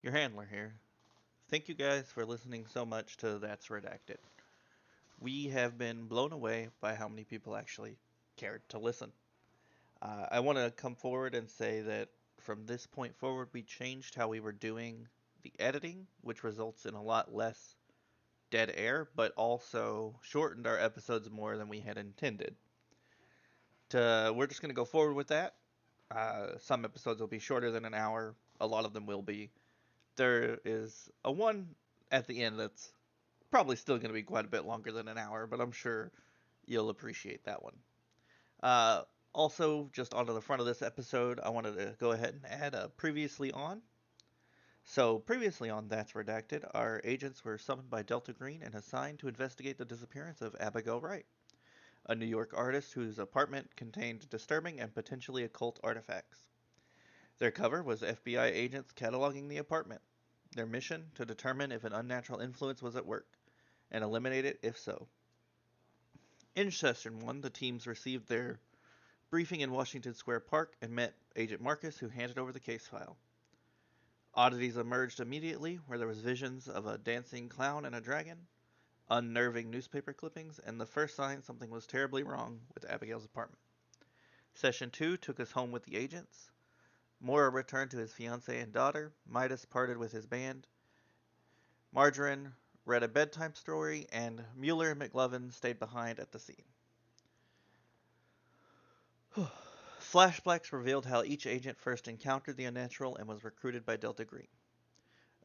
your handler here. Thank you guys for listening so much to That's Redacted. We have been blown away by how many people actually cared to listen. I want to come forward and say that from this point forward, we changed how we were doing the editing, which results in a lot less dead air, but also shortened our episodes more than we had intended. We're just going to go forward with that. Some episodes will be shorter than an hour. A lot of them will be. There is a one at the end that's probably still going to be quite a bit longer than an hour, but I'm sure you'll appreciate that one. Uh, Also, just onto the front of this episode, I wanted to go ahead and add a previously on. So, previously on That's Redacted, our agents were summoned by Delta Green and assigned to investigate the disappearance of Abigail Wright, a New York artist whose apartment contained disturbing and potentially occult artifacts. Their cover was FBI agents cataloging the apartment. Their mission, to determine if an unnatural influence was at work, and eliminate it if so. In Session 1, the teams received their briefing in Washington Square Park and met Agent Marcus, who handed over the case file. Oddities emerged immediately, where there was visions of a dancing clown and a dragon, unnerving newspaper clippings, and the first sign something was terribly wrong with Abigail's apartment. Session 2 took us home with the agents. Mora returned to his fiancée and daughter. Midas parted with his band. Margarine read a bedtime story, and Mueller and McLovin stayed behind at the scene. Flashbacks revealed how each agent first encountered the unnatural and was recruited by Delta Green.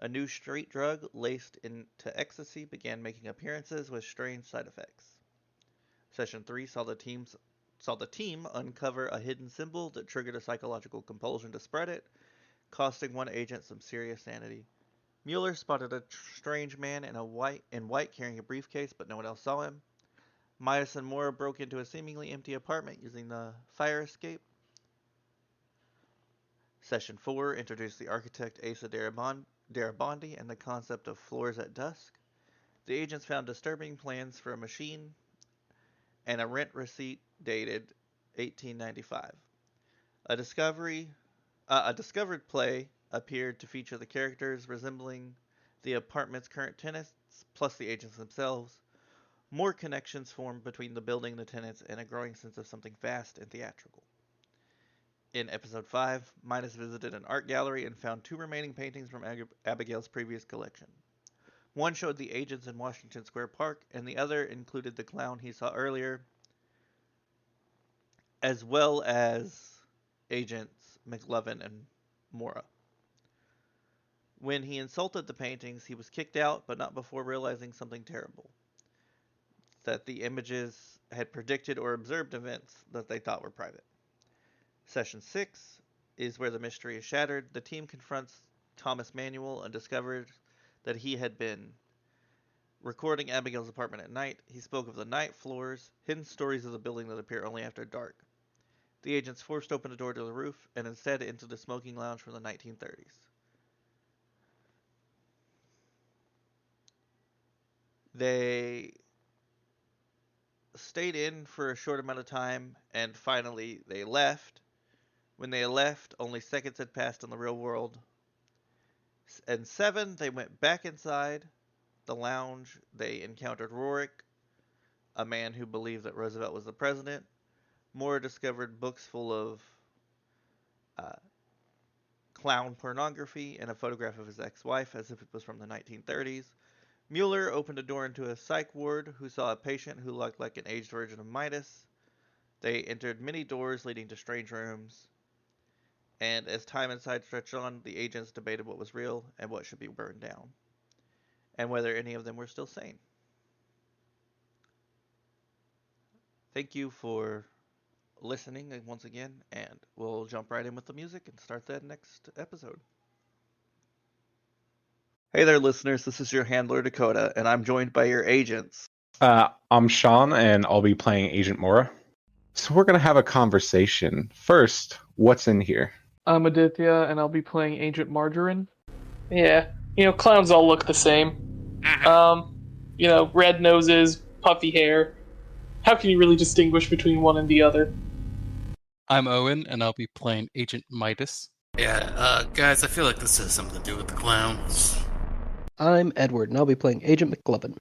A new street drug laced into ecstasy began making appearances with strange side effects. Session 3 saw the team uncover a hidden symbol that triggered a psychological compulsion to spread it, costing one agent some serious sanity. Mueller spotted a strange man in white carrying a briefcase, but no one else saw him. Midas and Mora broke into a seemingly empty apartment using the fire escape. Session 4 introduced the architect Asa Darabandi and the concept of floors at dusk. The agents found disturbing plans for a machine and a rent receipt dated 1895. A discovered play appeared to feature the characters resembling the apartment's current tenants, plus the agents themselves. More connections formed between the building and the tenants, and a growing sense of something vast and theatrical. In episode 5, Midas visited an art gallery and found 2 remaining paintings from Abigail's previous collection. One showed the agents in Washington Square Park, and the other included the clown he saw earlier, as well as agents McLovin and Mora. When he insulted the paintings, he was kicked out, but not before realizing something terrible. That the images had predicted or observed events that they thought were private. Session 6 is where the mystery is shattered. The team confronts Thomas Manuel and discovers that he had been recording Abigail's apartment at night. He spoke of the night floors, hidden stories of the building that appear only after dark. The agents forced open a door to the roof and instead into the smoking lounge from the 1930s. They stayed in for a short amount of time, and finally they left. When they left, only seconds had passed in the real world. And 7, they went back inside the lounge. They encountered Rorik, a man who believed that Roosevelt was the president. Moore discovered books full of clown pornography and a photograph of his ex-wife as if it was from the 1930s. Mueller opened a door into a psych ward who saw a patient who looked like an aged version of Midas. They entered many doors leading to strange rooms. And as time inside stretched on, the agents debated what was real and what should be burned down, and whether any of them were still sane. Thank you for listening once again, and we'll jump right in with the music and start that next episode. Hey there, listeners. This is your handler, Dakota, and I'm joined by your agents. I'm Sean, and I'll be playing Agent Mora. So we're going to have a conversation. First, what's in here? I'm Aditya, and I'll be playing Agent Margarine. Yeah, clowns all look the same. Red noses, puffy hair. How can you really distinguish between one and the other? I'm Owen, and I'll be playing Agent Midas. Yeah, guys, I feel like this has something to do with the clowns. I'm Edward, and I'll be playing Agent McGlovin.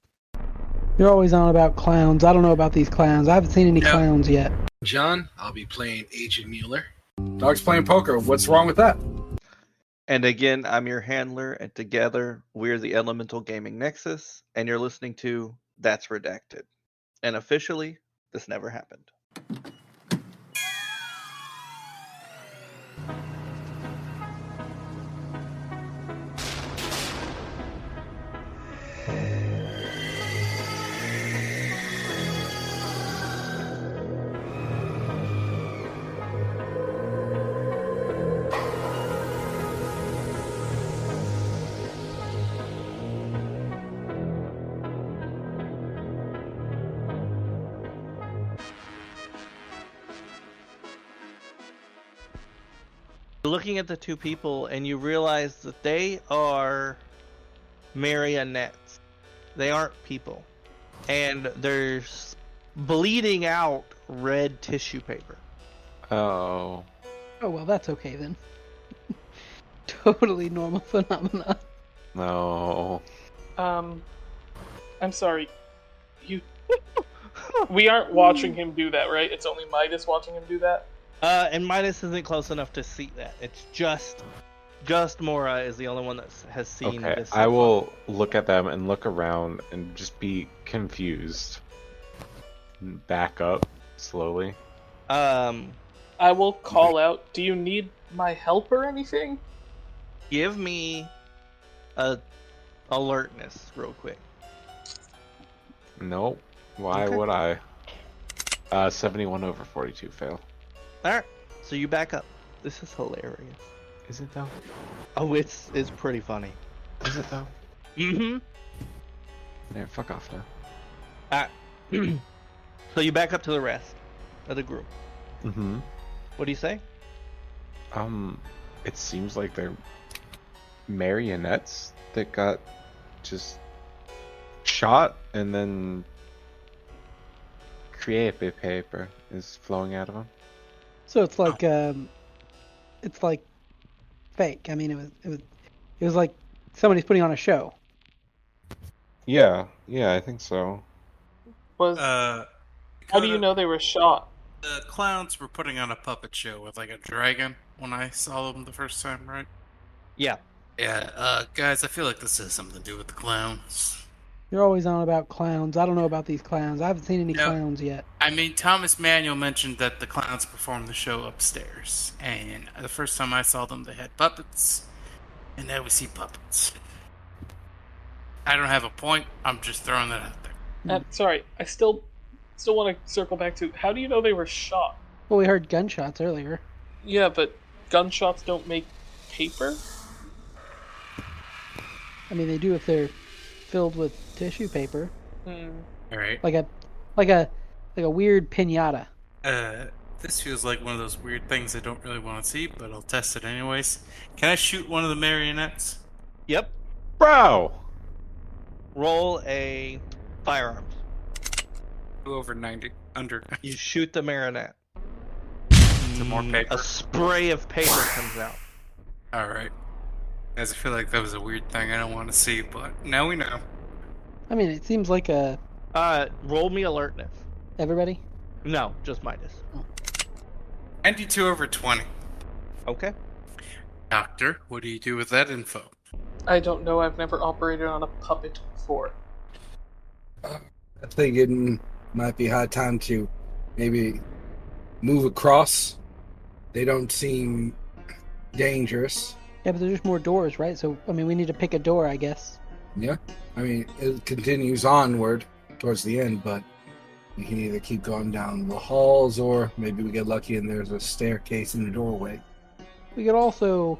You're always on about clowns. I don't know about these clowns. I haven't seen any Yep. clowns yet. John, I'll be playing Agent Mueller. Dog's playing poker. What's wrong with that? And again, I'm your handler, and together we're the Elemental Gaming Nexus, and you're listening to That's Redacted. And officially, this never happened. Looking at the two people, and you realize that they are marionettes. They aren't people. And there's bleeding out red tissue paper. Oh. Oh, well, that's okay then. Totally normal phenomena. No. I'm sorry. We aren't watching him do that, right? It's only Midas watching him do that? And Midas isn't close enough to see that. It's just Mora is the only one that has seen Okay, this. I will look at them and look around and just be confused. Back up slowly. I will call out, do you need my help or anything? Give me a alertness real quick. Nope. Why Okay. would I? 71 over 42 fail. Alright, so you back up. This is hilarious. Is it though? Oh, it's pretty funny. Is it though? Mm-hmm. Yeah, fuck off now. Alright. So you back up to the rest of the group. Mm-hmm. What do you say? It seems like they're marionettes that got just shot and then creative paper is flowing out of them. So it's like fake. I mean, it was like somebody's putting on a show. Yeah, I think so. How do you know they were shot? The clowns were putting on a puppet show with like a dragon when I saw them the first time, right? Yeah. Yeah, guys, I feel like this has something to do with the clowns. You're always on about clowns. I don't know about these clowns. I haven't seen any Yep. clowns yet. I mean, Thomas Manuel mentioned that the clowns performed the show upstairs, and the first time I saw them, they had puppets, and now we see puppets. I don't have a point. I'm just throwing that out there. Sorry, I still want to circle back to, how do you know they were shot? Well, we heard gunshots earlier. Yeah, but gunshots don't make paper? I mean, they do if they're filled with tissue paper, All right. like a weird piñata. This feels like one of those weird things I don't really want to see, but I'll test it anyways. Can I shoot one of the marionettes? Yep. Bro! Roll a firearms. Over 90. Under. You shoot the marionette. Some more paper. A spray of paper comes out. Alright. Guys, I feel like that was a weird thing I don't want to see, but now we know. I mean, it seems like Roll me alertness. everybody. No, just Midas. 92 over 20. Okay. Doctor, what do you do with that info? I don't know, I've never operated on a puppet before. I think it might be high time to maybe move across. They don't seem dangerous. Yeah, but there's just more doors, right? So, I mean, we need to pick a door, I guess. Yeah. I mean, it continues onward towards the end, but we can either keep going down the halls or maybe we get lucky and there's a staircase in the doorway. We could also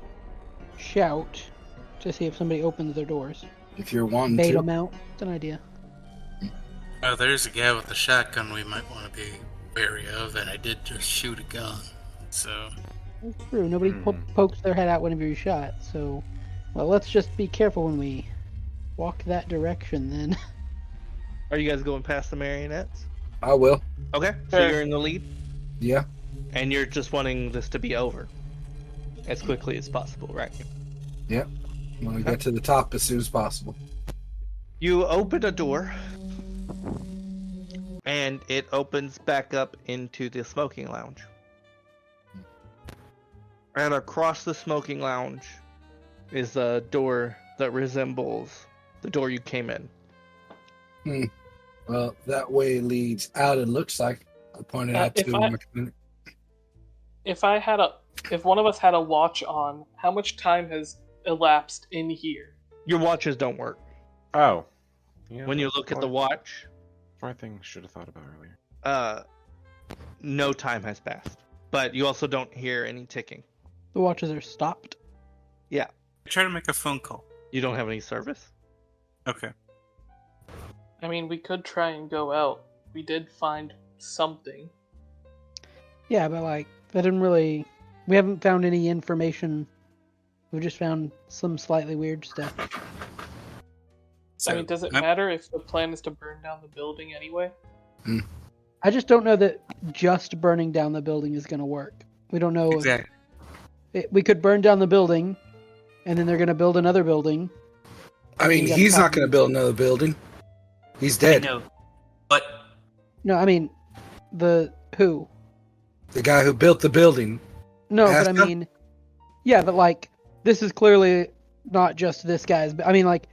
shout to see if somebody opens their doors. If you're wanting Bait to. them out. It's an idea. Oh, there's a guy with a shotgun we might want to be wary of, and I did just shoot a gun. So, It's true. Nobody pokes their head out whenever you shot. So, well, let's just be careful when we walk that direction then. Are you guys going past the marionettes? I will. Okay. So you're in the lead, Yeah. and you're just wanting this to be over. as quickly as possible, right? Yep. Want to get to the top as soon as possible. You open a door, and it opens back up into the smoking lounge. And across the smoking lounge is a door that resembles the door you came in. Well, that way leads out, it looks like. I pointed out to him. If one of us had a watch on, how much time has elapsed in here? Your watches don't work. Oh. Yeah, When you look at the watch, I think should have thought about earlier. no time has passed. But you also don't hear any ticking. The watches are stopped. Yeah. Try to make a phone call. You don't have any service? Okay. I mean, we could try and go out. We did find something. Yeah, but like that didn't really. We haven't found any information. We just found some slightly weird stuff. I mean, does it matter if the plan is to burn down the building anyway? I just don't know that just burning down the building is going to work. We don't know. Exactly. We could burn down the building, and then they're going to build another building. I mean, he's not going to build another building. He's dead. I know. But No, I mean, who? The guy who built the building. No, but I Asta? mean, yeah, but like, this is clearly not just this guy's. I mean, like,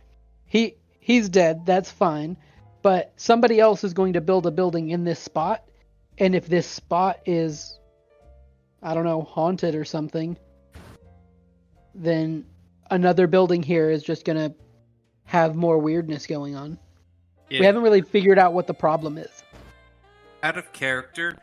he's dead. That's fine, but somebody else is going to build a building in this spot, and if this spot is, I don't know, haunted or something, then another building here is just gonna have more weirdness going on. yeah, We haven't really figured out what the problem is. out of character,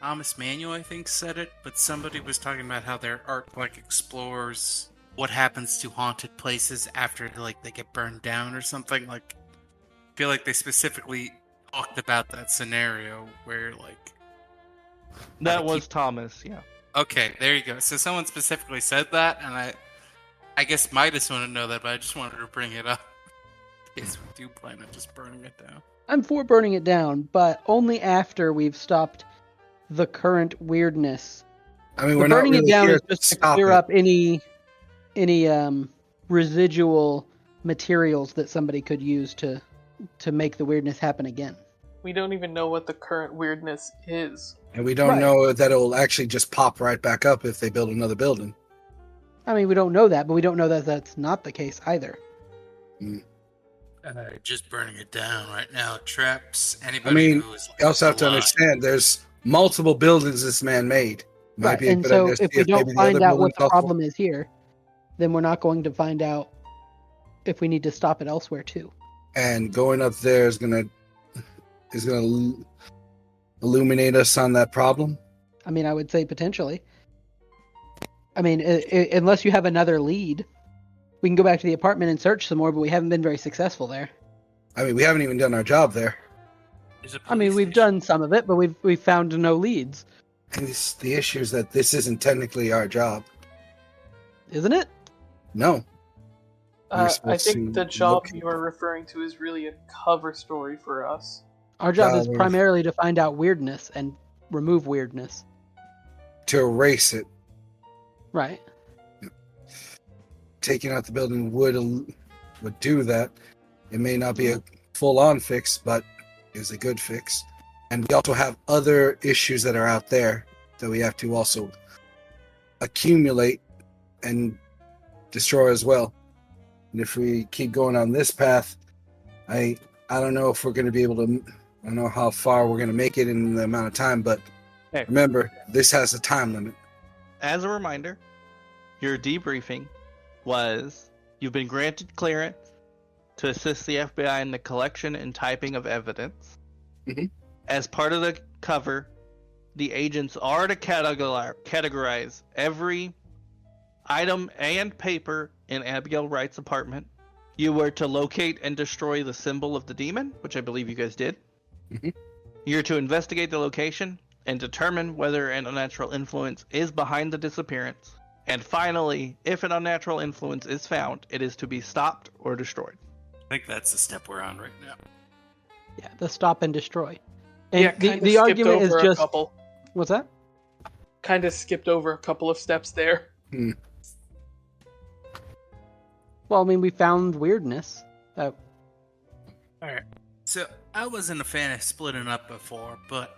Thomas Manuel, I think, said it, but somebody was talking about how their art like explores what happens to haunted places after like they get burned down or something. Like, I feel like they specifically talked about that scenario where like That was Thomas, yeah. okay, there you go. So someone specifically said that, and I guess Midas wanted to know that, but I just wanted to bring it up. Yes, we do plan on just burning it down. I'm for burning it down, but only after we've stopped the current weirdness. I mean, The we're not burning really it down here is just to stop clear it. up any residual materials that somebody could use to make the weirdness happen again. We don't even know what the current weirdness is. And we don't Right. know that it'll actually just pop right back up if they build another building. I mean, we don't know that, but we don't know that that's not the case either. Just burning it down right now traps anybody I mean, who is You also have to alive. understand there's multiple buildings this man made. Might Right, be a and good so idea to if see we don't maybe the find other out what building's the also- problem is here, then we're not going to find out if we need to stop it elsewhere too. And going up there is gonna illuminate us on that problem. I mean, I would say potentially. I mean, unless you have another lead, we can go back to the apartment and search some more, but we haven't been very successful there. I mean, we haven't even done our job there. There's a I mean, police we've station. done some of it, but we've found no leads, And the issue is that this isn't technically our job. isn't it? No. We're I supposed think to the job look- you are referring to is really a cover story for us. Our job is Job of- primarily to find out weirdness and remove weirdness. To erase it. Right. Taking out the building would do that. It may not be a full-on fix, but is a good fix. And we also have other issues that are out there that we have to also accumulate and destroy as well. And if we keep going on this path, I don't know if we're going to be able to. I don't know how far we're going to make it in the amount of time, but Hey. remember, this has a time limit. As a reminder, your debriefing was you've been granted clearance to assist the FBI in the collection and typing of evidence. Mhm. As part of the cover, the agents are to categorize every item and paper in Abigail Wright's apartment. You were to locate and destroy the symbol of the demon, which I believe you guys did. Mhm. You're to investigate the location and determine whether an unnatural influence is behind the disappearance. And finally, if an unnatural influence is found, it is to be stopped or destroyed. I think that's the step we're on right now. Yeah, the stop and destroy. And Yeah, the kinda skipped argument is over a just couple. what's that? kind of skipped over a couple of steps there. Well, I mean, we found weirdness. Alright. So, I wasn't a fan of splitting up before, but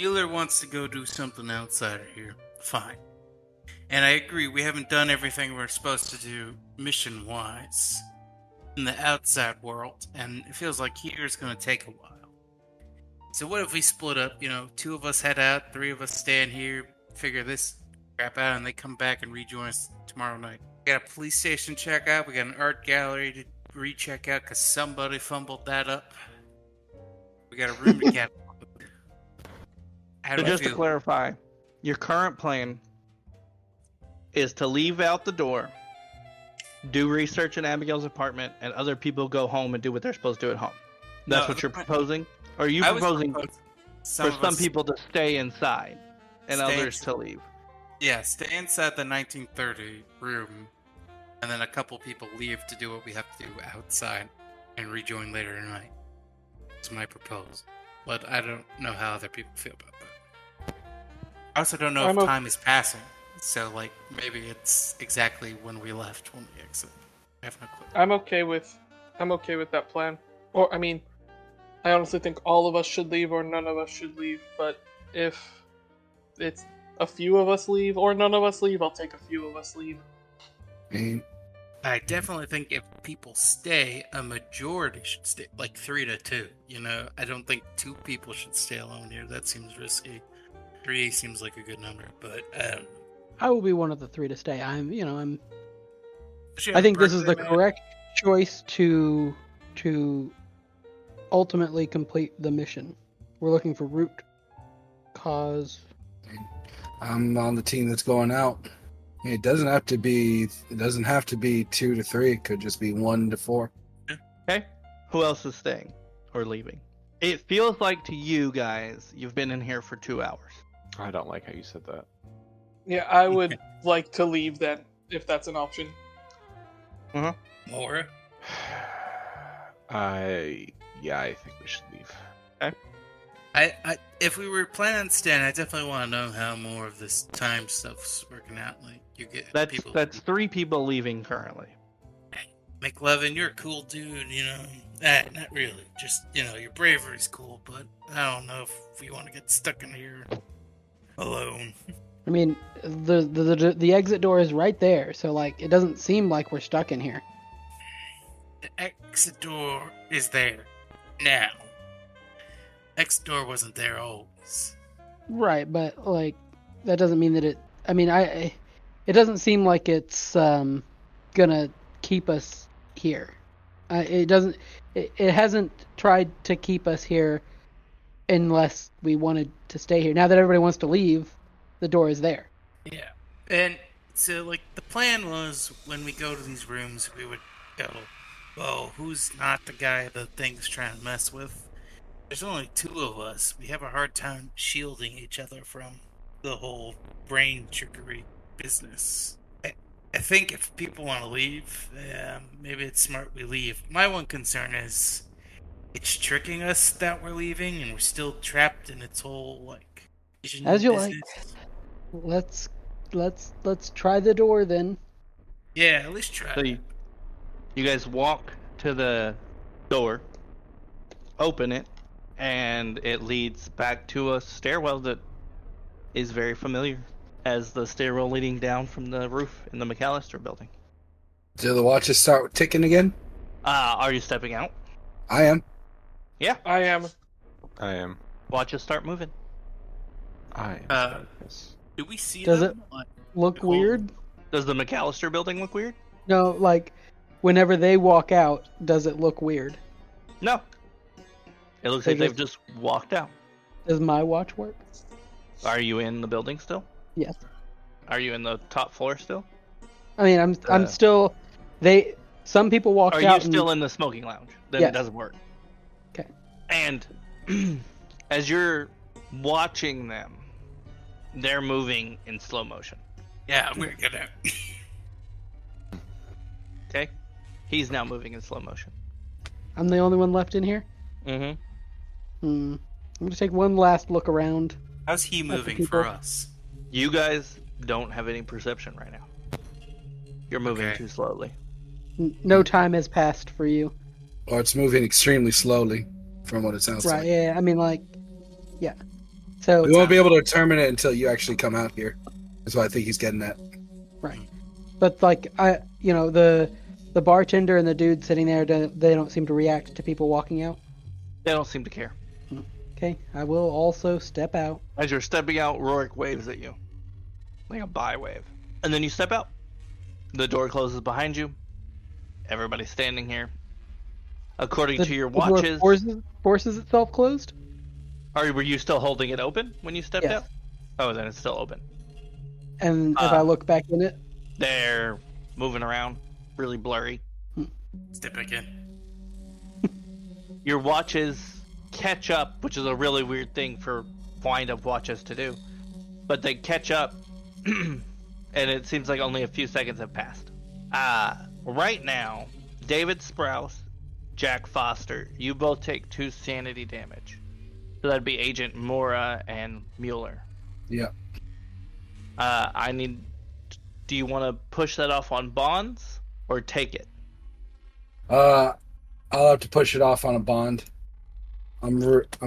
Euler wants to go do something outside of here. Fine. And I agree, we haven't done everything we're supposed to do mission-wise in the outside world, and it feels like here's going to take a while. So what if we split up, 2 of us head out, 3 of us stand here, figure this crap out, and they come back and rejoin us tomorrow night. We got a police station check out, we got an art gallery to recheck out because somebody fumbled that up. We got a room to get. How So do I just to feel? clarify, your current plan is to leave out the door, do research in Abigail's apartment, and other people go home and do what they're supposed to do at home. That's No, what you're the- proposing? Or are you I was proposing proposing for of some us- people to stay inside and Stay others inside. to leave? Yeah, stay inside the 1930 room, and then a couple people leave to do what we have to do outside and rejoin later tonight. That's my proposal. But I don't know how other people feel about that. I also don't know I'm if o- time is passing, so maybe it's exactly when we left when we exit. I have no clue. I'm okay with that plan. Or I mean, I honestly think all of us should leave or none of us should leave, but if it's a few of us leave or none of us leave, I'll take a few of us leave. I mean, I definitely think if people stay, a majority should stay, 3-2. I don't think 2 people should stay alone here. That seems risky. 3 seems like a good number, but I will be one of the 3 to stay. I Actually, think this is the birthday, man. correct choice to ultimately complete the mission. We're looking for root cause. I'm on the team that's going out. It doesn't have to be 2 to 3. It could just be 1 to 4. Okay. Who else is staying or leaving? It feels like to you guys, you've been in here for 2 hours. I don't like how you said that. Yeah, I would like to leave then, if that's an option. More. I think we should leave. I if we were planning on staying, I definitely want to know how more of this time stuff's working out. You get people. That's 3 people leaving currently. McLevin, you're a cool dude, not really. Just, your bravery's cool, but I don't know if we want to get stuck in here alone. I mean, the exit door is right there, so it doesn't seem like we're stuck in here. The exit door is there now. Exit door wasn't there always. Right, but that doesn't mean that it. I mean, it doesn't seem like it's gonna keep us here. It doesn't. It hasn't tried to keep us here unless we wanted to stay here. Now that everybody wants to leave, the door is there. Yeah. And so, the plan was when we go to these rooms, we would go, well, who's not the guy the thing's trying to mess with? There's only 2 of us. We have a hard time shielding each other from the whole brain trickery business. I think if people want to leave, maybe it's smart we leave. My one concern is it's tricking us that we're leaving and we're still trapped in its whole vision As you business. Let's try the door then. Yeah, at least try. So you guys walk to the door, open it, and it leads back to a stairwell that is very familiar as the stairwell leading down from the roof in the McAllister building. Do the watches start ticking again? Are you stepping out? I am. Yeah. I am. I am. Watches start moving. I am. Do we see Does them? Look Hold- weird? Does the McAllister building look weird? No, whenever they walk out, does it look weird? No. It looks They like they've just- just walked out. Does my watch work? Are you in the building still? Yes. Are you in the top floor still? I mean, I'm still. Some people walked Are you out. still in the smoking lounge? Then Yes. it doesn't work. Okay. And as you're watching them, they're moving in slow motion. Yeah, I'm gonna get out. Okay? He's now moving in slow motion. I'm the only one left in here. Mm-hmm. I'm gonna take one last look around. How's he moving people. for us? You guys don't have any perception right now. You're moving Okay. too slowly. No time has passed for you. Or it's moving extremely slowly, from what it sounds Right, like. yeah, I mean, like, yeah. So, We won't be able to determine it until you actually come out here. That's what I think he's getting at. right. But, like, the bartender and the dude sitting there, they don't seem to react to people walking out. They don't seem to care. Okay, I will also step out. As you're stepping out, Rorik waves at you. Like a bye wave. And then you step out. The door closes behind you. Everybody's standing here. According to your The door watches... forces itself closed? Were you still holding it open when you stepped Yes. out? Oh, then it's still open. And if I look back in it, They're moving around. Really blurry. Step back in. Your watches catch up, which is a really weird thing for wind-up watches to do. But they catch up, and it seems like only a few seconds have passed. Right now, David Sprouse, Jack Foster, you both take 2 sanity damage. So that'd be Agent Mora and Mueller. Yeah. Do you want to push that off on Bonds, or take it? I'll have to push it off on a bond. I'm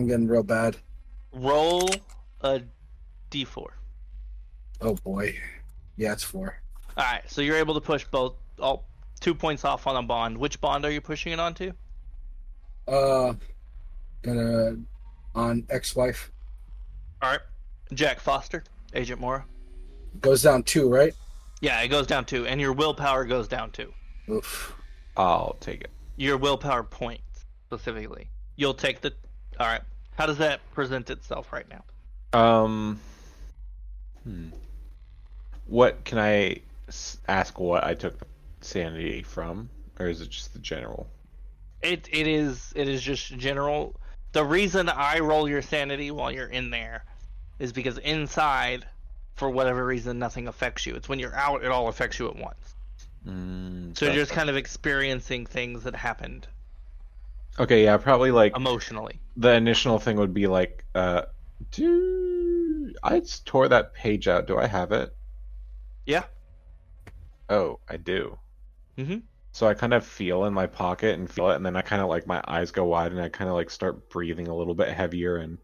getting real bad. Roll a d4. Oh boy. Yeah, it's 4. Alright, so you're able to push all 2 points off on a bond. Which bond are you pushing it onto? On ex-wife. Alright. Jack Foster, Agent Mora. Goes down 2, right? Yeah, it goes down 2, and your willpower goes down 2. Oof. I'll take it. Your willpower points, specifically. You'll take the... Alright. How does that present itself right now? What can I ask? What I took sanity from, or is it just the general? It is just general. The reason I roll your sanity while you're in there is because inside, for whatever reason, nothing affects you. It's when you're out, it all affects you at once. So you're just kind of experiencing things that happened Okay, yeah, probably like emotionally. the initial thing would be like, do I just tore that page out? Do I have it? Yeah. Oh, I do. Mm-hmm. So I kind of feel in my pocket and feel it, and then I kind of like my eyes go wide, and I kind of like start breathing a little bit heavier, and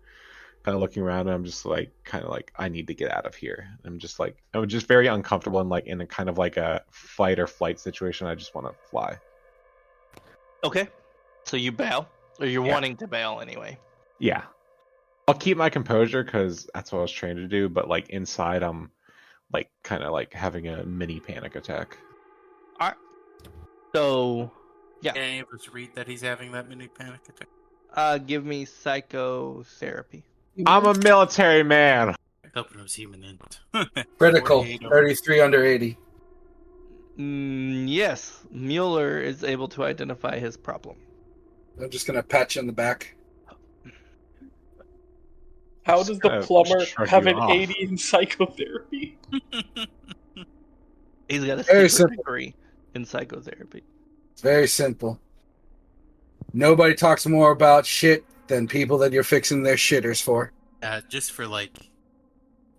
kind of looking around, and I'm just like, kind of like, I need to get out of here. I'm just very uncomfortable, and like in a kind of like a fight or flight situation. I just want to fly. Okay. So you bail, or you're Yeah. wanting to bail anyway. Yeah, I'll keep my composure because that's what I was trained to do. But like inside, I'm like kind of like having a mini panic attack. All right. So, yeah. Can any of us read that he's having that mini panic attack? Give me psychotherapy. I'm a military man. Hoping it was human end. Critical. 48 over. 33 under 80. Yes, Mueller is able to identify his problem. I'm just going to pat you on the back. How Just does the gonna plumber shrug have you an off. 80 in psychotherapy? He's got a Very secret simple. degree in psychotherapy. It's very simple. Nobody talks more about shit than people that you're fixing their shitters for. Just for like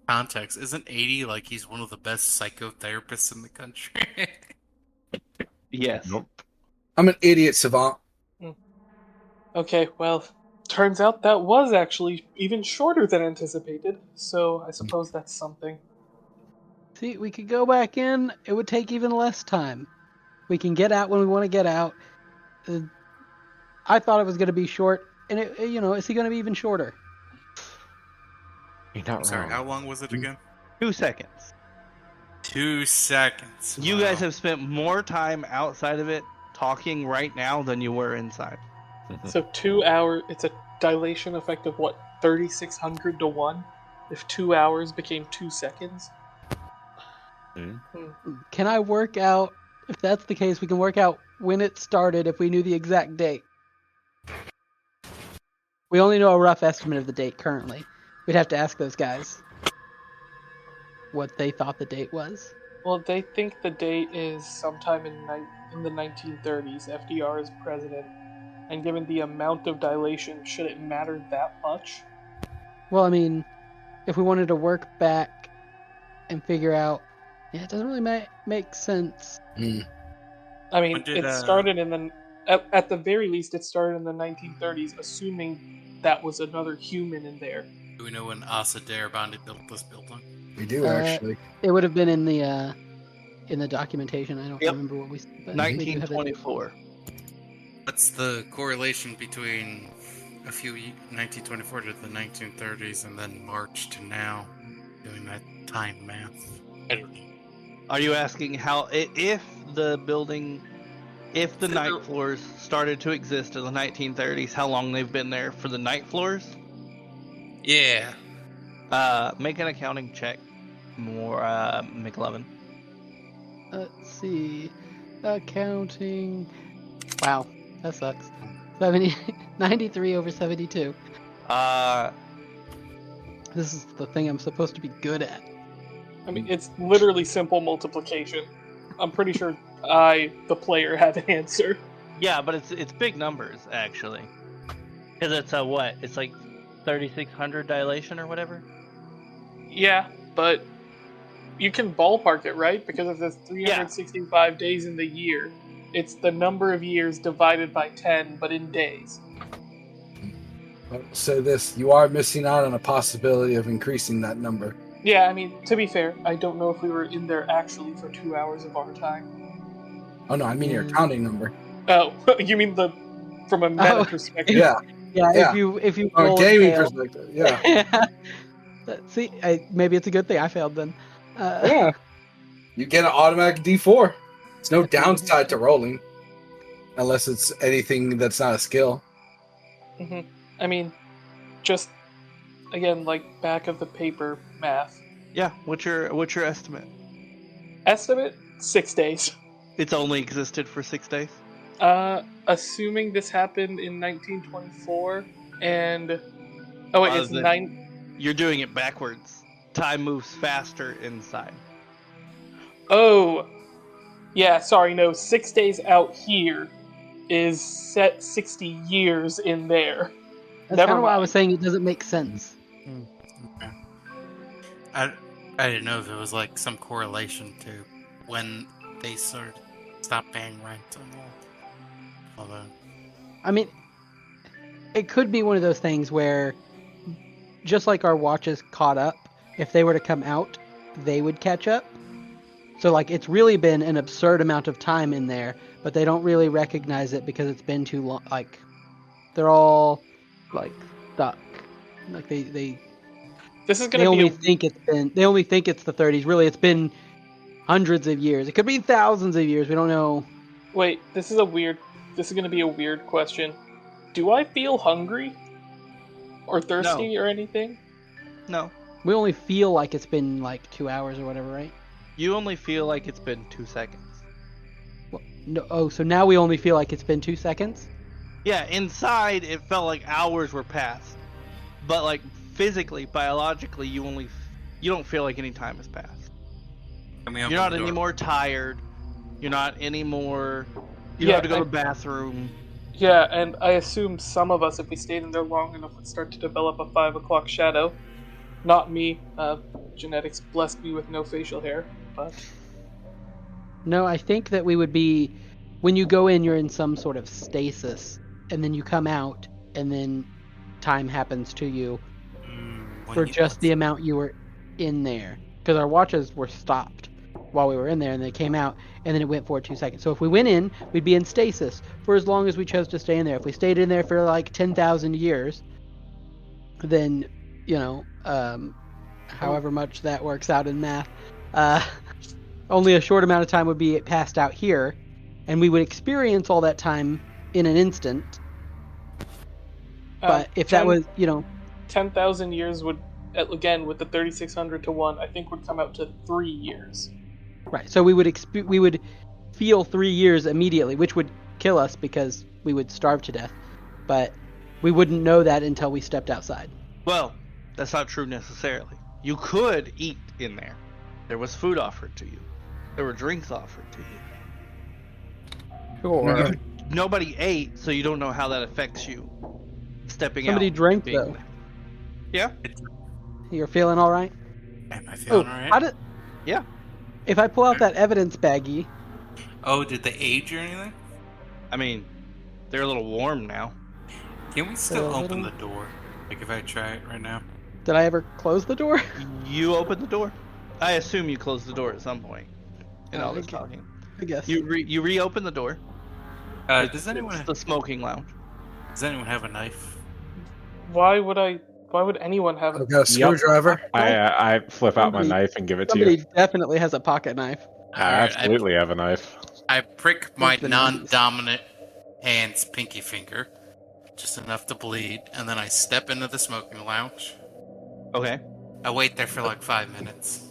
context, isn't 80 like he's one of the best psychotherapists in the country? Yes. Nope. I'm an idiot savant. Okay, well, turns out that was actually even shorter than anticipated, so I suppose that's something. see, we could go back in. It would take even less time. We can get out when we want to get out. I thought it was going to be short, and is he going to be even shorter? You're not I'm sorry, wrong. how long was it again? 2 seconds. 2 seconds. You Wow. guys have spent more time outside of it talking right now than you were inside. So 2 hours, it's a dilation effect of what, 3,600 to 1? If 2 hours became 2 seconds? Can I work out? If that's the case, we can work out when it started if we knew the exact date. We only know a rough estimate of the date currently. We'd have to ask those guys what they thought the date was. Well, they think the date is sometime in the 1930s. FDR is president. And given the amount of dilation, should it matter that much? Well, I mean, if we wanted to work back and figure out. Yeah, it doesn't really make sense. I mean, When did, it started in the at the very least, it started in the 1930s, assuming that was another human in there. Do we know when Asa Darabandi built this building? We do actually. It would have been in the documentation. I don't Yep. remember what we said. But we do have it. 1924. What's the correlation between 1924 to the 1930s and then March to now? Doing that time math. I don't know. Are you asking how if the building, if the night floors started to exist in the 1930s, how long they've been there for the night floors? Yeah. Make an accounting check. More McLovin. Let's see. Accounting. Wow, that sucks. 93 over 72. This is the thing I'm supposed to be good at. I mean, it's literally simple multiplication. I'm pretty sure I, the player, have an answer. Yeah, but it's big numbers actually. Because it's what? It's like 3600 dilation or whatever. Yeah, but you can ballpark it, right? Because if there's 365 days in the year, it's the number of years divided by 10, but in days. So you are missing out on a possibility of increasing that number. Yeah, I mean, to be fair, I don't know if we were in there actually for 2 hours of our time. Oh no, I mean your counting number. Oh, you mean from a meta perspective? Yeah. Yeah, if you Or roll gaming fail. perspective, yeah. See, maybe it's a good thing I failed then. Yeah. You get an automatic D4. It's no downside to rolling. Unless it's anything that's not a skill. Mm-hmm. I mean, just, again, like back of the paper math. Yeah, what's your estimate? Estimate, 6 days. It's only existed for 6 days? Assuming this happened in 1924, and... Oh wait, it's 9... You're doing it backwards. Time moves faster inside. Oh! Yeah, sorry, no, 6 days out here is set 60 years in there. That's Never kind of why I mind. was saying it doesn't make sense. Okay. I didn't know if it was like some correlation to when they stopped paying rent and all that. I mean, it could be one of those things where, just like our watches caught up, if they were to come out, they would catch up. So, like, it's really been an absurd amount of time in there, but they don't really recognize it because it's been too long. Like, they're all, like, stuck. Like, they This is they gonna only be they only think it's the 30s. Really, it's been hundreds of years. It could be thousands of years. We don't know. Wait, this is gonna be a weird question. Do I feel hungry? Or thirsty or anything? No. We only feel like it's been, like, 2 hours or whatever, right? You only feel like it's been 2 seconds. Well, no. Oh, so now we only feel like it's been 2 seconds? Yeah, inside it felt like hours were passed. But like physically, biologically, you don't feel like any time has passed. You're not any more tired. You're not any more... You don't have to go to the bathroom. Yeah, and I assume some of us, if we stayed in there long enough, would start to develop a 5 o'clock shadow. Not me. Genetics blessed me with no facial hair, but... No, I think that we would be... When you go in, you're in some sort of stasis, and then you come out, and then time happens to you for just the amount you were in there. Because our watches were stopped while we were in there, and they came out, and then it went for 2 seconds. So if we went in, we'd be in stasis for as long as we chose to stay in there. If we stayed in there for like 10,000 years, then, you know, however much that works out in math, only a short amount of time would be passed out here, and we would experience all that time in an instant. But if that was, you know... 10,000 years would, again, with the 3600 to 1, I think would come out to 3 years. Right, so we would feel 3 years immediately, which would kill us because we would starve to death. But we wouldn't know that until we stepped outside. Well, that's not true necessarily. You could eat in there. There was food offered to you. There were drinks offered to you. Sure. Nobody ate, so you don't know how that affects you. Stepping Somebody out. drank, being though. there. Yeah? You're feeling all right? Am I feeling alright? Yeah. If I pull out that evidence baggie, Oh, did they age or anything? I mean, they're a little warm now. Can we still a open the little- door? Like if I try it right now? did I ever close the door? You open the door. I assume you closed the door at some point in all this Okay. talking. I guess. You reopen the door. Does It's anyone the smoking lounge. have a knife? Why would anyone have I've got a screwdriver. I flip out my Somebody- knife and give it to Somebody you. definitely has a pocket knife. I Alright, absolutely have a knife. I prick my It's the 90s. non-dominant hand's pinky finger, just enough to bleed, and then I step into the smoking lounge. Okay. I wait there for like 5 minutes.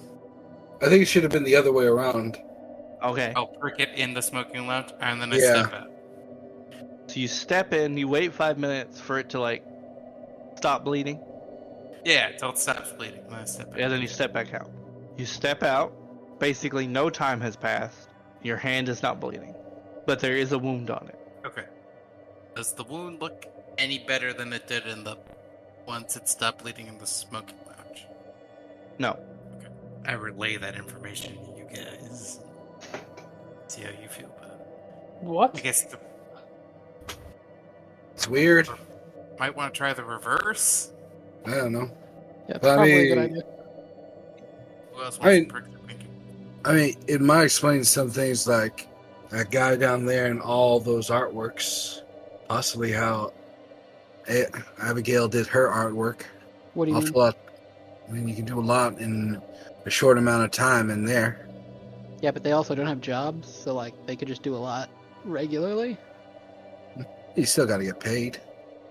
I think it should have been the other way around. Okay. I'll prick it in the smoking lounge, and then I Yeah. step out. So you step in, you wait 5 minutes for it to like stop bleeding, Yeah, until it stops bleeding, and then I step out. and then you step back out. You step out, basically no time has passed. Your hand is not bleeding, but there is a wound on it. Okay. Does the wound look any better than it did in the once it stopped bleeding in the smoking lounge? No. I relay that information to you guys. See how you feel about it. I what? guess the, It's weird. might want to try the reverse. I don't know. Yeah, it's But I probably a good mean- idea. Who else I wants mean- to prick the pinky? I mean, it might explain some things like that guy down there and all those artworks. Possibly how Abigail did her artwork. What do you mean? Awful lot. I mean, you can do a lot in a short amount of time in there. Yeah, but they also don't have jobs, so like they could just do a lot regularly. You still got to get paid.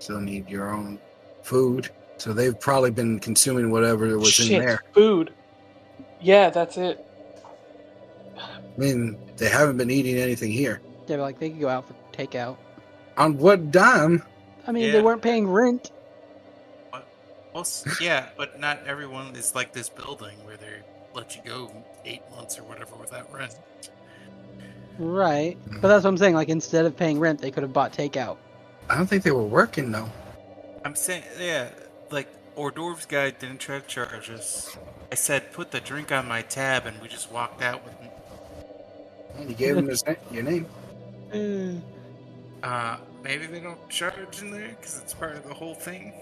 Still need your own food. So they've probably been consuming whatever was Shit, in there. food. Yeah, that's it. I mean, they haven't been eating anything here. Yeah, but like they could go out for takeout. On what dime? I mean, Yeah. they weren't paying rent. Well, yeah, but not everyone is like this building where they let you go 8 months or whatever without rent. Right. But that's what I'm saying. Like, instead of paying rent, they could have bought takeout. I don't think they were working though. I'm saying, yeah, like hors d'oeuvres guy didn't try to charge us. I said put the drink on my tab, and we just walked out with. You gave him your name. Maybe they don't charge in there because it's part of the whole thing.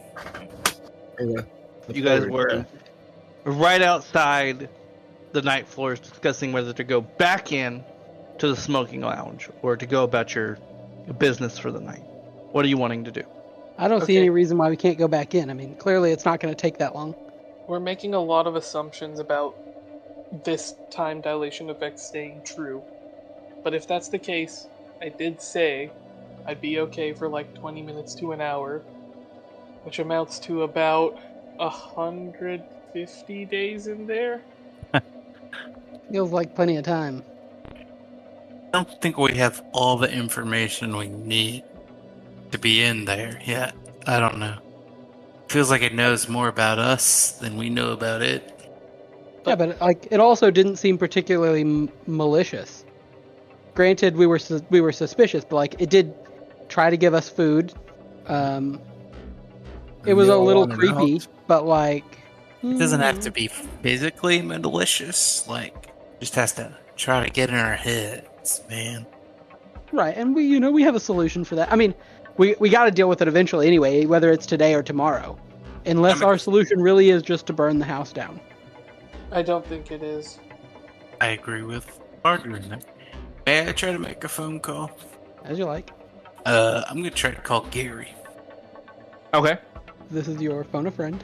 You guys were right outside the night floors discussing whether to go back in to the smoking lounge or to go about your business for the night. What are you wanting to do? I don't see Okay. any reason why we can't go back in. I mean, clearly it's not going to take that long. We're making a lot of assumptions about this time dilation effect staying true. But if that's the case, I did say I'd be okay for like 20 minutes to an hour, which amounts to about 150 days in there. Feels like plenty of time. I don't think we have all the information we need to be in there yet. I don't know. Feels like it knows more about us than we know about it. Yeah, but like it also didn't seem particularly malicious. Granted, we were suspicious, but like it did try to give us food. It was they a all little wanted creepy, out. but like It doesn't have to be physically malicious. Like, just has to try to get in our heads, man. right. And we have a solution for that. I mean, we got to deal with it eventually anyway, whether it's today or tomorrow. Unless I mean- our solution really is just to burn the house down. I don't think it is. I agree with Margaret. May I try to make a phone call? As you like. I'm gonna try to call Gary. Okay. This is your phone a friend.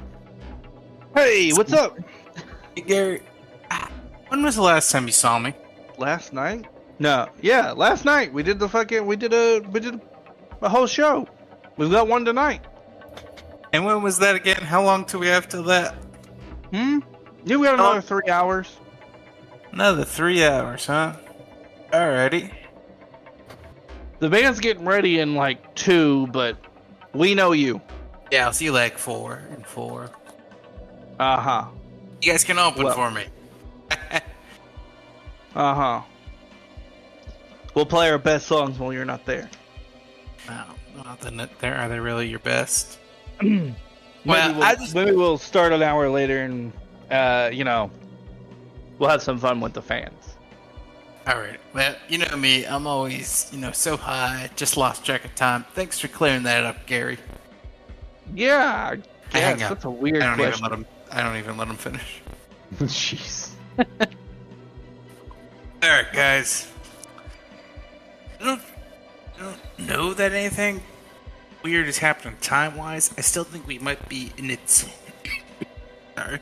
Hey, what's up? Hey, Gary. When was the last time you saw me? Last night? No. Yeah, last night we did a whole show. We've got one tonight. And when was that again? How long till we have till that? Yeah, we got another 3 hours. Another 3 hours, huh? Alrighty. The band's getting ready in like 2, but we know you. Yeah, I'll see you like 4 and 4. Uh-huh. You guys can open Well- for me. Uh-huh. We'll play our best songs while you're not there. Wow, are they really your best? Maybe Well, we'll start an hour later and, We'll have some fun with the fans. All right. Well, you know me. I'm always, so high. Just lost track of time. Thanks for clearing that up, Gary. Yeah, I hang yes, up. that's a weird I don't question. even let him finish. Jeez. All right, guys. I don't know that anything weird is happening time-wise. I still think we might be in its. Sorry.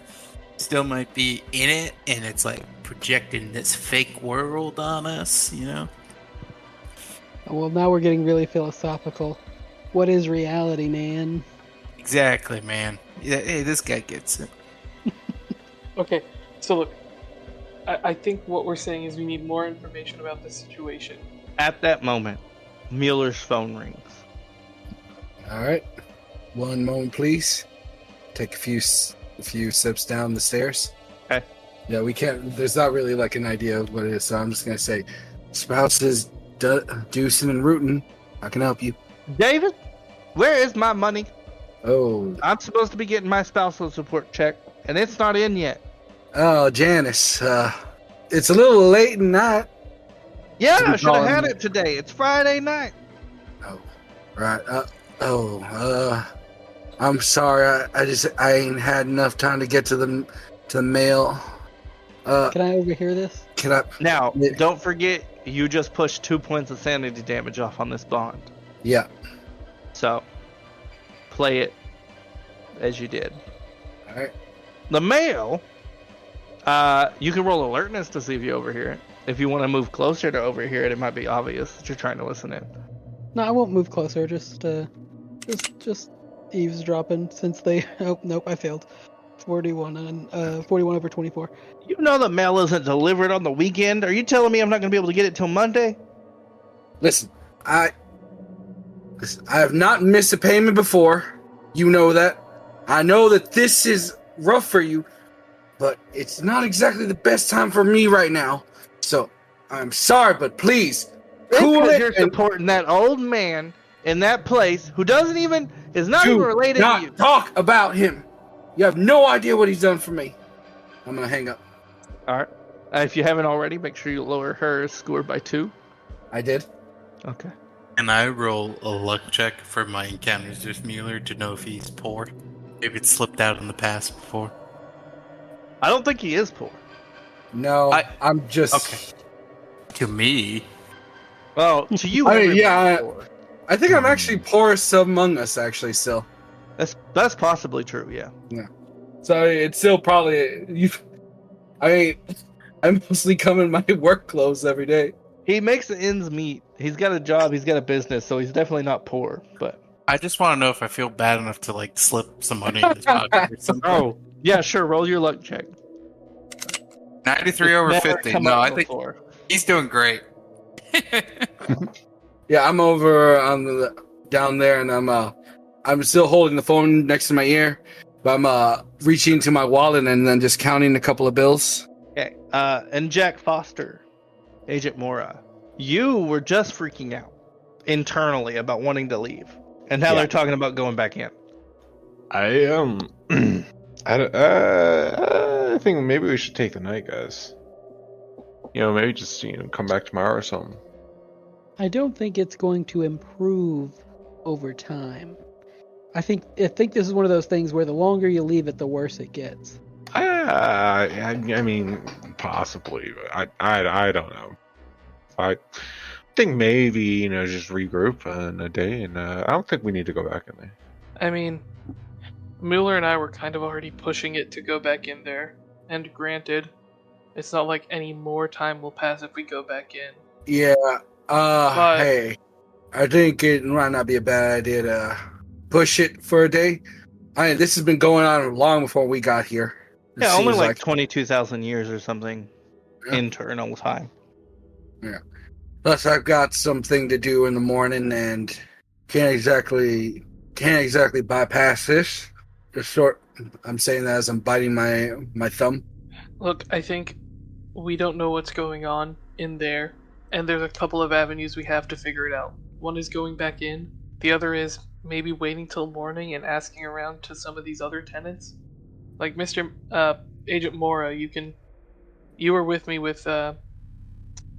Still might be in it, and it's like projecting this fake world on us, Well, now we're getting really philosophical. What is reality, man? Exactly, man. Yeah, hey, this guy gets it. Okay, so look, I think what we're saying is we need more information about the situation. At that moment, Mueller's phone rings. All right. One moment, please. Take a few steps down the stairs. Okay. Yeah, we can't. There's not really like an idea of what it is, so I'm just gonna say, spouses, Deucin and Rootin. I can help you. David, where is my money? Oh, I'm supposed to be getting my spousal support check, and it's not in yet. oh, Janice. It's a little late at night. Yeah, To be I should have had calling- it today. It's Friday night. Oh, right. I'm sorry. I ain't had enough time to get to the mail. Can I overhear this? Can I? Now, Yeah. don't forget, you just pushed 2 points of sanity damage off on this bond. Yeah. So, play it as you did. All right. The mail, you can roll alertness to see if you overhear it. If you want to move closer to overhear it, it might be obvious that you're trying to listen in. No, I won't move closer. Just eavesdropping since they. Oh nope, I failed. 41 and 41 over 24. You know the mail isn't delivered on the weekend. Are you telling me I'm not going to be able to get it till Monday? Listen, I have not missed a payment before. You know that. I know that this is rough for you, but it's not exactly the best time for me right now. So I'm sorry, but please cool Because it. you're and supporting that old man in that place who is not even do related not to you. talk about him. You have no idea what he's done for me. I'm gonna hang up. All right. If you haven't already, make sure you lower her score by 2. I did. Okay. And I roll a luck check for my encounters with Mueller to know if he's poor. Maybe it's slipped out in the past before. I don't think he is poor. No, I'm just. Okay. To me, Well, to you, I mean, everybody's yeah, poor. I think I'm actually poorest among us. Actually, still. That's possibly true. Yeah. So it's still probably you. I mostly come in my work clothes every day. He makes the ends meet. He's got a job. He's got a business, so he's definitely not poor. But I just want to know if I feel bad enough to like slip some money in his pocket or something. oh yeah, sure. Roll your luck check. 93 over Never 50. come No, up I think before. he's doing great. Yeah, I'm over on down there, and I'm still holding the phone next to my ear, but I'm reaching to my wallet and then just counting a couple of bills. Okay. And Jack Foster, Agent Mora, you were just freaking out internally about wanting to leave, and now Yeah. they're talking about going back in. I I think maybe we should take the night, guys. Maybe just come back tomorrow or something. I don't think it's going to improve over time. I think this is one of those things where the longer you leave it, the worse it gets. I mean, possibly. But I don't know. I think maybe just regroup in a day, and I don't think we need to go back in there. I mean, Mueller and I were kind of already pushing it to go back in there. And granted, it's not like any more time will pass if we go back in. Yeah. But- Hey, I think it might not be a bad idea to push it for a day. This has been going on long before we got here. It Yeah, only seems like 22,000 years or something Yeah. internal time. Plus, I've got something to do in the morning, and can't exactly bypass this. I'm saying that as I'm biting my thumb. Look, I think we don't know what's going on in there, and there's a couple of avenues we have to figure it out. One is going back in, the other is maybe waiting till morning and asking around to some of these other tenants. Like Mr. Agent Mora, you can you were with me with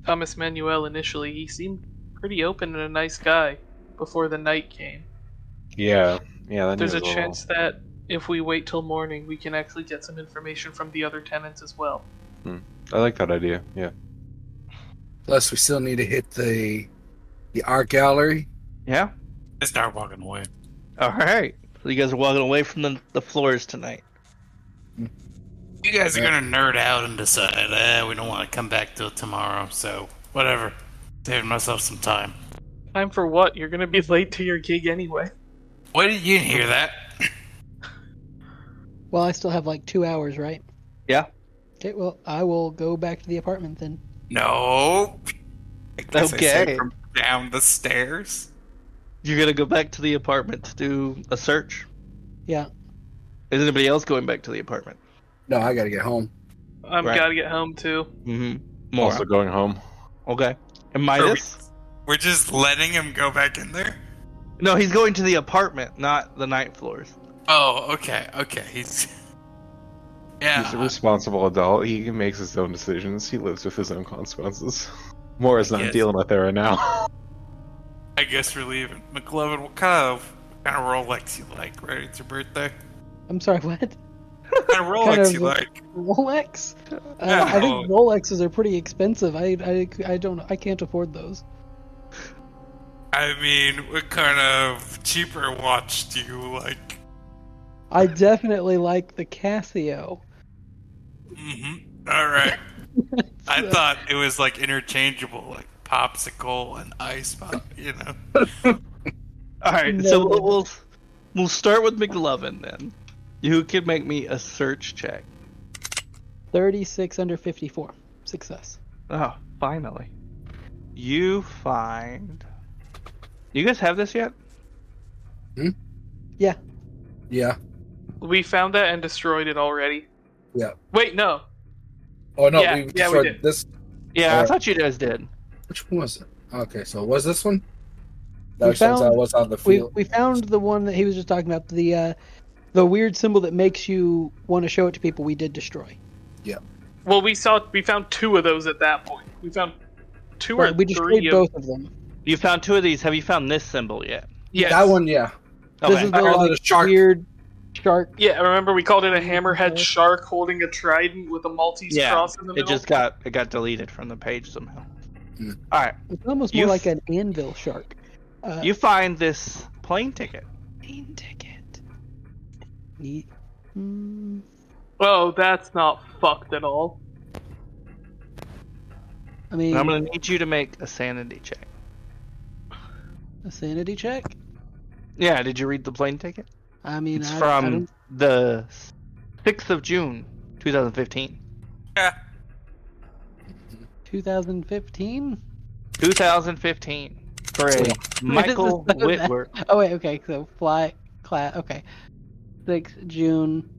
Thomas Manuel initially. He seemed pretty open and a nice guy before the night came. Yeah, that There's was a a little. chance that if we wait till morning, we can actually get some information from the other tenants as well. I like that idea. Yeah. Plus, we still need to hit the art gallery. Yeah. I start walking away. All right. So you guys are walking away from the floors tonight. You guys are gonna nerd out and decide, we don't want to come back till tomorrow, so whatever. Saving myself some time. Time for what? You're gonna be late to your gig anyway. What did you hear that? Well, I still have like 2 hours, right? Yeah. Okay, well, I will go back to the apartment then. No. I guess I Okay. say from down the stairs. You're gonna go back to the apartment to do a search. Yeah. Is anybody else going back to the apartment? No, I gotta get home. I'm Right. gotta get home too. Mm-hmm. Also going home. Okay. And Are we- Midas? We're just letting him go back in there? No, he's going to the apartment, not the night floors. Oh, okay. He's... Yeah. He's a responsible adult. He makes his own decisions. He lives with his own consequences. Mora's not Yes. dealing with it right now. I guess we're leaving. McLovin, what kind of Rolex you like, right? It's your birthday? I'm sorry, what? What kind of Rolex Kind of- you like? Rolex? Yeah, I think Rolexes are pretty expensive. I can't afford those. I mean, what kind of cheaper watch do you like? I definitely like the Casio. Mm-hmm. Alright. I thought it was like interchangeable, like popsicle and ice pop, you know? All right. No. So we'll start with McLovin then. You can make me a search check. 36 under 54. Success. Oh, finally. You find. You guys have this yet? Yeah. Yeah. We found that and destroyed it already. Yeah. Wait, no. Oh no, Yeah, we yeah, we destroyed did. this. Yeah, I thought you guys did. Which one was it? Okay, so was this one? We That since I found- was on the We field. we found the one that he was just talking about, the weird symbol that makes you want to show it to people. We did destroy. Well, we found two of those at that point. We found two Right, or we destroyed three both of them. You found two of these. Have you found this symbol yet? Yes. That one, yeah. Okay. This is I the called it like, a shark. weird shark. Yeah, remember we called it a hammerhead shark holding a trident with a Maltese Yeah, cross in the it middle. just got deleted from the page somehow. Hmm. All right. It's almost You more f- like an anvil shark. You find this plane ticket. Plane ticket. Neat. Mm, Oh, that's not fucked at all. I mean, And I'm gonna need you to make a sanity check. a sanity check. Yeah, did you read the plane ticket? I mean, It's I from don't- the 6th of June, 2015. Yeah. 2015. 2015 for a Michael This is so bad. Whitworth. Oh wait, okay. So fly class. Okay, 6 June.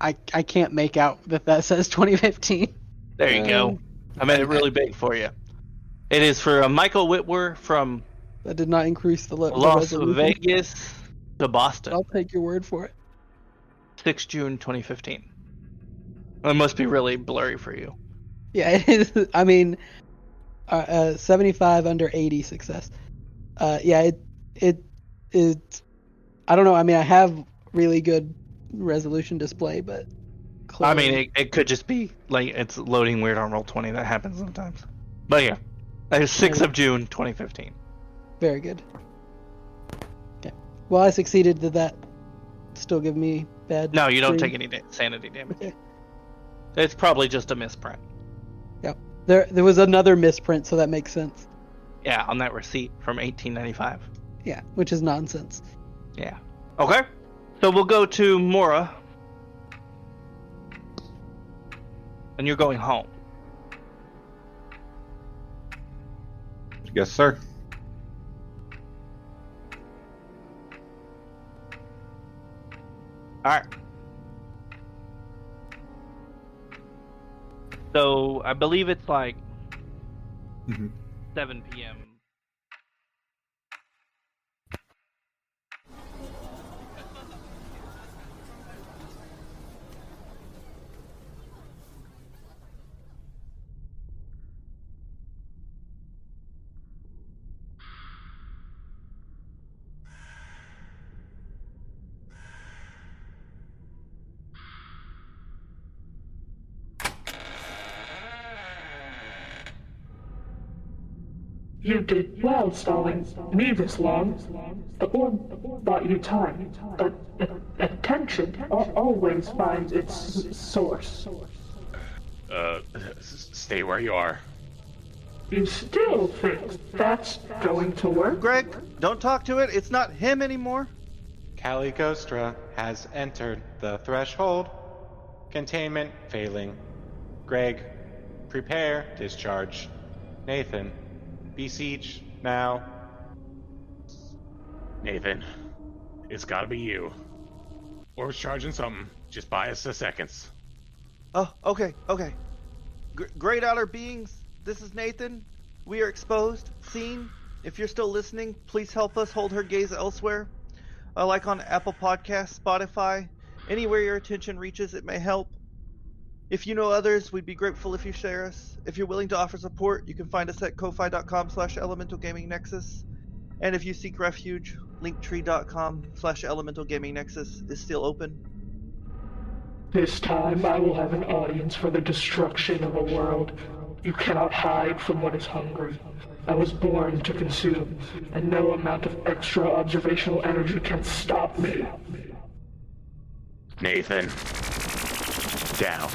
I can't make out that says 2015. There you go. I made it really big for you. It is for a Michael Whitworth from That did not increase the Las resolution. Vegas to Boston, I'll take your word for it. 6 June 2015. It must be really blurry for you. Yeah, it is. I mean, 75 under 80 success. Yeah, it I don't know. I mean, I have really good resolution display, but I clearly- mean, it could just be like it's loading weird on Roll20. That happens sometimes. But yeah, it was 6th of June 2015. very good. Okay. Well, I succeeded. Did that still give me bad? No, you don't three? take any sanity damage. Okay. It's probably just a misprint. Yep. There was another misprint, so that makes sense. Yeah, on that receipt from 1895. Yeah, which is nonsense. Yeah. Okay. So we'll go to Mora. And you're going home. Yes, sir. Alright. So I believe it's like Mhm. 7 p.m. You did well stalling me this long. The orb bought you time, but attention always finds its source. Stay where you are. You still think that's going to work? Greg, don't talk to it. It's not him anymore. Caligostra has entered the threshold. Containment failing. Greg, prepare discharge. Nathan, besiege now. Nathan, it's gotta be you. Orb's charging something. Just buy us a seconds. Oh, okay. Great outer beings, this is Nathan. We are exposed, seen. If you're still listening, please help us hold her gaze elsewhere. Like on Apple Podcasts, Spotify, anywhere your attention reaches, it may help. If you know others, we'd be grateful if you share us. If you're willing to offer support, you can find us at ko-fi.com/elementalgamingnexus. And if you seek refuge, linktree.com/elementalgamingnexus is still open. This time I will have an audience for the destruction of a world. You cannot hide from what is hungry. I was born to consume, and no amount of extra observational energy can stop me. Nathan, down.